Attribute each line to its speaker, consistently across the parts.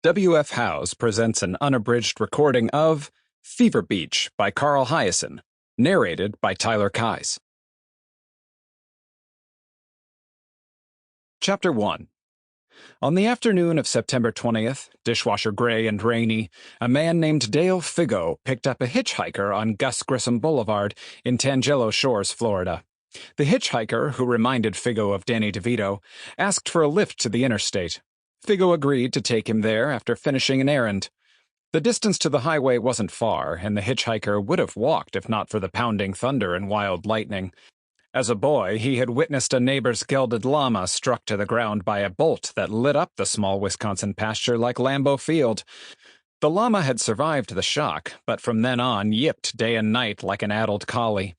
Speaker 1: W.F. Howes presents an unabridged recording of Fever Beach by Carl Hiaasen, narrated by Tyler Keyes. Chapter 1. On the afternoon of September 20th, dishwasher gray and rainy, a man named Dale Figgo picked up a hitchhiker on Gus Grissom Boulevard in Tangelo Shores, Florida. The hitchhiker, who reminded Figgo of Danny DeVito, asked for a lift to the interstate. Figgo agreed to take him there after finishing an errand. The distance to the highway wasn't far, and the hitchhiker would have walked if not for the pounding thunder and wild lightning. As a boy, he had witnessed a neighbor's gelded llama struck to the ground by a bolt that lit up the small Wisconsin pasture like Lambeau Field. The llama had survived the shock, but from then on yipped day and night like an addled collie.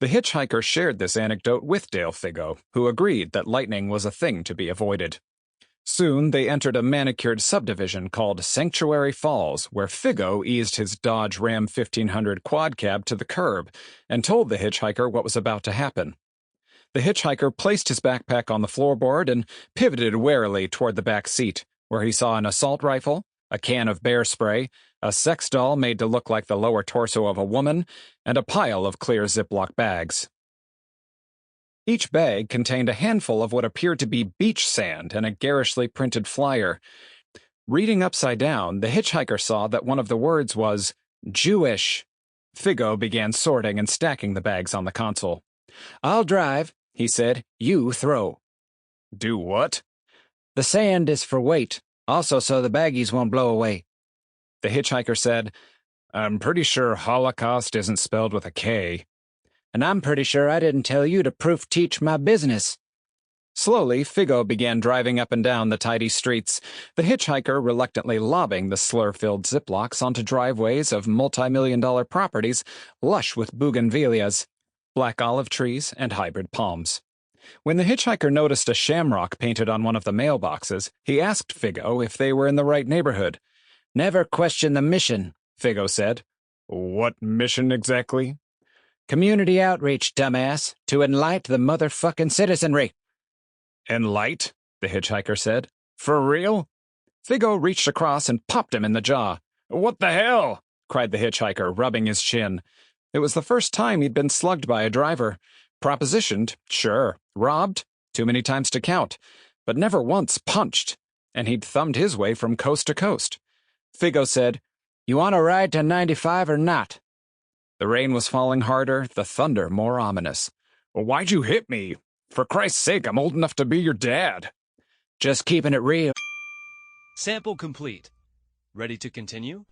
Speaker 1: The hitchhiker shared this anecdote with Dale Figgo, who agreed that lightning was a thing to be avoided. Soon they entered a manicured subdivision called Sanctuary Falls, where Figgo eased his Dodge Ram 1500 quad cab to the curb and told the hitchhiker what was about to happen. The hitchhiker placed his backpack on the floorboard and pivoted warily toward the back seat, where he saw an assault rifle, a can of bear spray, a sex doll made to look like the lower torso of a woman, and a pile of clear Ziploc bags. Each bag contained a handful of what appeared to be beach sand and a garishly printed flyer. Reading upside down, the hitchhiker saw that one of the words was Jewish. Figgo began sorting and stacking the bags on the console. "I'll drive," he said. "You throw." "Do what?" "The sand is for weight, also so the baggies won't blow away." The hitchhiker said, "I'm pretty sure Holocaust isn't spelled with a K." "And I'm pretty sure I didn't tell you to proof-teach my business." Slowly, Figgo began driving up and down the tidy streets, the hitchhiker reluctantly lobbing the slur-filled Ziplocs onto driveways of multi-million-dollar properties lush with bougainvilleas, black olive trees, and hybrid palms. When the hitchhiker noticed a shamrock painted on one of the mailboxes, he asked Figgo if they were in the right neighborhood. "Never question the mission," Figgo said. "What mission exactly?" "Community outreach, dumbass, to enlight the motherfucking citizenry." "Enlight?" the hitchhiker said. "For real?" Figgo reached across and popped him in the jaw. "What the hell?" cried the hitchhiker, rubbing his chin. It was the first time he'd been slugged by a driver. Propositioned, sure. Robbed, too many times to count. But never once punched. And he'd thumbed his way from coast to coast. Figgo said, "You want to ride to 95 or not?" The rain was falling harder, the thunder more ominous. "Why'd you hit me? For Christ's sake, I'm old enough to be your dad." "Just keeping it real."
Speaker 2: Sample complete. Ready to continue?